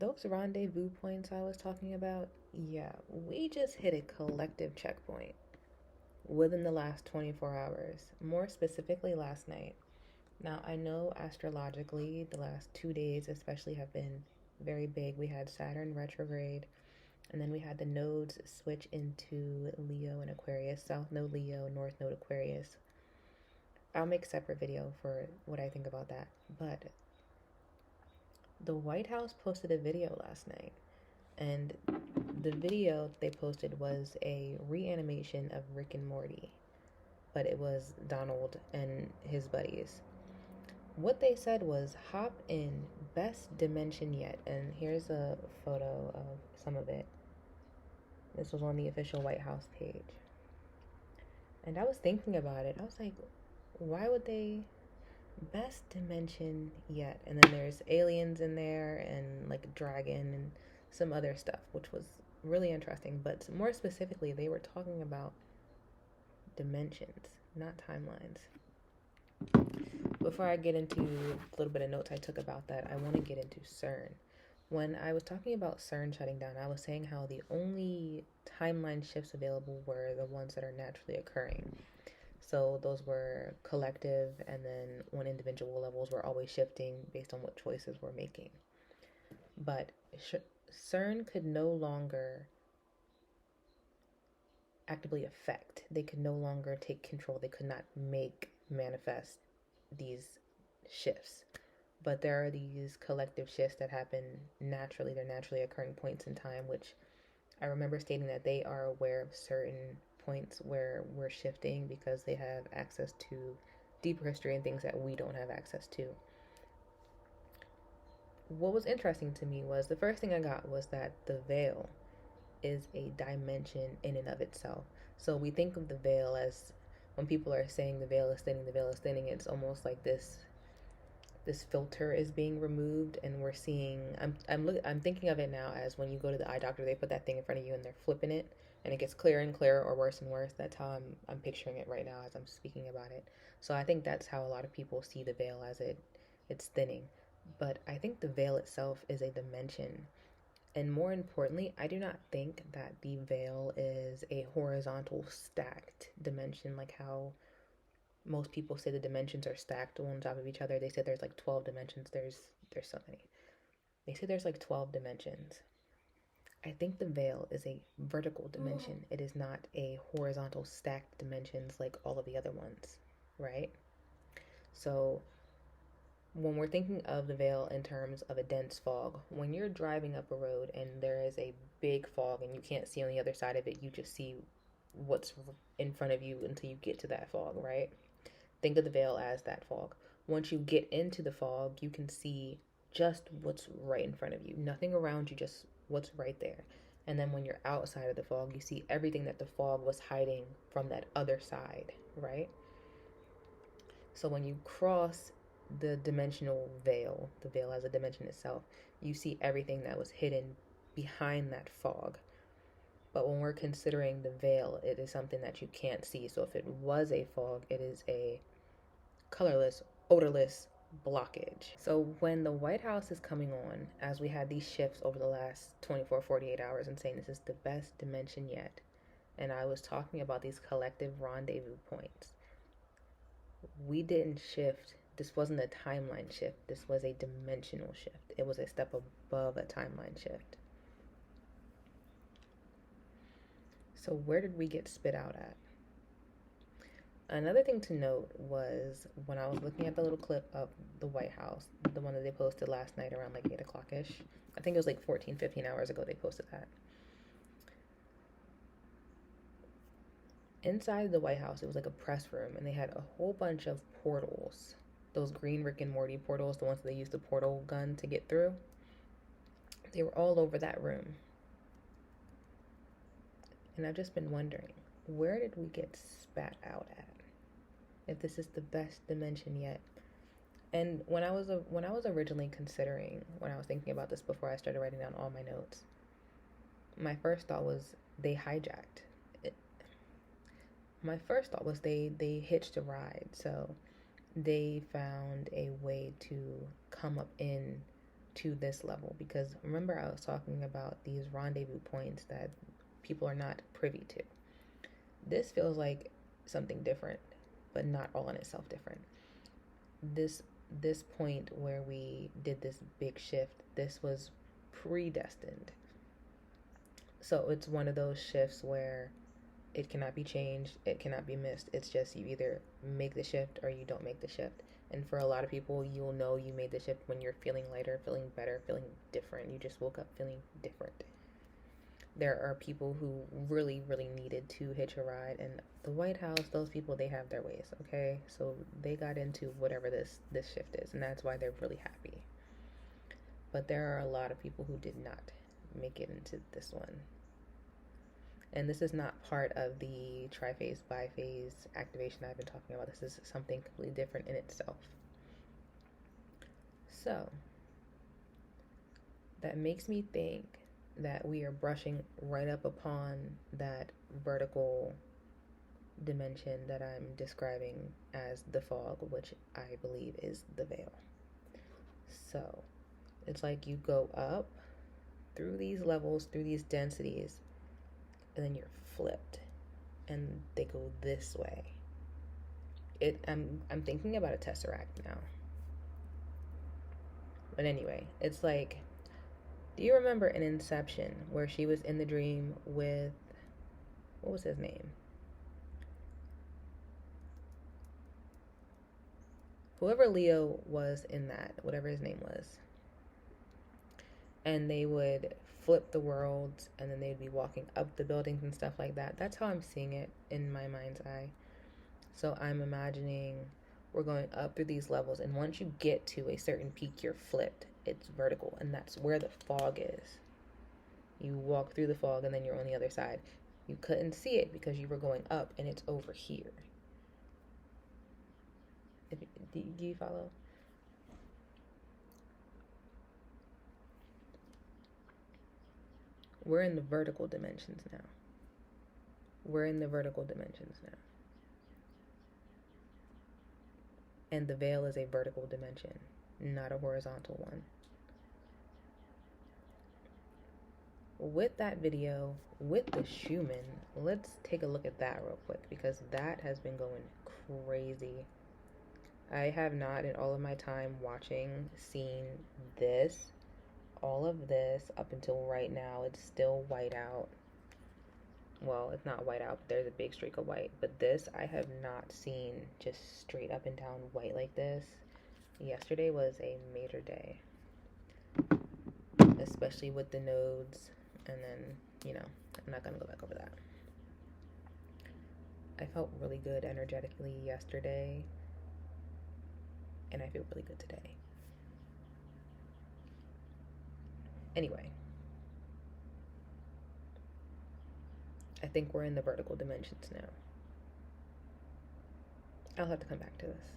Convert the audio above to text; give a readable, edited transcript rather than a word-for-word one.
Those rendezvous points I was talking about, yeah, we just hit a collective checkpoint within the last 24 hours, more specifically last night. Now, I know astrologically, the last 2 days especially have been very big. We had Saturn retrograde, and then we had the nodes switch into Leo and Aquarius, South Node Leo, North Node Aquarius. I'll make a separate video for what I think about that. But the White House posted a video last night, and the video they posted was a reanimation of Rick and Morty, but it was Donald and his buddies. What they said was hop in, best dimension yet. And here's a photo of some of it. This was on the official White House page. And I was thinking about it. I was like, why would they best dimension yet? And then there's aliens in there and like a dragon and some other stuff, which was really interesting. But more specifically, they were talking about dimensions, not timelines. Before I get into a little bit of notes I took about that, I want to get into CERN. When I was talking about CERN shutting down, I was saying how the only timeline shifts available were the ones that are naturally occurring. So those were collective, and then on individual levels, we're always shifting based on what choices we're making. But CERN could no longer actively affect, they could no longer take control, they could not make manifest these shifts. But there are these collective shifts that happen naturally. They're naturally occurring points in time, which I remember stating that they are aware of certain points where we're shifting because they have access to deeper history and things that we don't have access to. What was interesting to me was the first thing I got was that the veil is a dimension in and of itself. So we think of the veil as, when people are saying the veil is thinning, the veil is thinning, it's almost like this filter is being removed, and we're seeing, I'm thinking of it now as when you go to the eye doctor, they put that thing in front of you and they're flipping it and it gets clearer and clearer, or worse and worse. That's how I'm picturing it right now as I'm speaking about it. So I think that's how a lot of people see the veil, as it's thinning. But I think the veil itself is a dimension. And more importantly, I do not think that the veil is a horizontal stacked dimension, like how most people say the dimensions are stacked one on top of each other. They say there's like 12 dimensions. There's so many. They say there's like 12 dimensions. I think the veil is a vertical dimension. It is not a horizontal stacked dimensions like all of the other ones, right? So when we're thinking of the veil in terms of a dense fog, when you're driving up a road and there is a big fog and you can't see on the other side of it, you just see what's in front of you until you get to that fog, right? Think of the veil as that fog. Once you get into the fog, you can see just what's right in front of you. Nothing around you, just what's right there. And then when you're outside of the fog, you see everything that the fog was hiding from that other side, right? So when you cross the dimensional veil, the veil as a dimension itself, you see everything that was hidden behind that fog. But when we're considering the veil, it is something that you can't see. So if it was a fog, it is a colorless, odorless blockage. So when the White House is coming on, as we had these shifts over the last 24, 48 hours and saying this is the best dimension yet, and I was talking about these collective rendezvous points, we didn't shift. This wasn't a timeline shift. This was a dimensional shift. It was a step above a timeline shift. So where did we get spit out at? Another thing to note was when I was looking at the little clip of the White House, the one that they posted last night around like 8 o'clock-ish. I think it was like 14, 15 hours ago they posted that. Inside the White House, it was like a press room, and they had a whole bunch of portals. Those green Rick and Morty portals, the ones that they used the portal gun to get through. They were all over that room. And I've just been wondering, where did we get spat out at? If this is the best dimension yet. And when I was originally considering, when I was thinking about this before I started writing down all my notes, my first thought was they hijacked it. My first thought was they hitched a ride. So they found a way to come up in to this level, because remember I was talking about these rendezvous points that people are not privy to. This feels like something different, but not all in itself different. This point where we did this big shift, this was predestined. So it's one of those shifts where it cannot be changed, it cannot be missed. It's just you either make the shift or you don't make the shift. And for a lot of people, you'll know you made the shift when you're feeling lighter, feeling better, feeling different. You just woke up feeling different. There are people who really, really needed to hitch a ride, and the White House, those people, they have their ways, okay? So they got into whatever this shift is, and that's why they're really happy. But there are a lot of people who did not make it into this one. And this is not part of the triphase, biphase activation I've been talking about. This is something completely different in itself. So that makes me think that we are brushing right up upon that vertical dimension that I'm describing as the fog, which I believe is the veil. So it's like you go up through these levels, through these densities, and then you're flipped and they go this way. I'm thinking about a tesseract now. But anyway, it's like, do you remember in Inception where she was in the dream with, what was his name? Whoever Leo was in that, whatever his name was. And they would flip the worlds and then they'd be walking up the buildings and stuff like that. That's how I'm seeing it in my mind's eye. So I'm imagining we're going up through these levels, and once you get to a certain peak, you're flipped. It's vertical, and that's where the fog is. You walk through the fog and then you're on the other side. You couldn't see it because you were going up, and it's over here. Do you follow? We're in the vertical dimensions now. We're in the vertical dimensions now. And the veil is a vertical dimension, not a horizontal one. With that video, with the Schumann, let's take a look at that real quick, because that has been going crazy. I have not in all of my time watching seen this, all of this up until right now. It's still white out. Well, it's not white out, but there's a big streak of white. But this, I have not seen just straight up and down white like this. Yesterday was a major day, especially with the nodes. And then, I'm not going to go back over that. I felt really good energetically yesterday, and I feel really good today. Anyway, I think we're in the vertical dimensions now. I'll have to come back to this.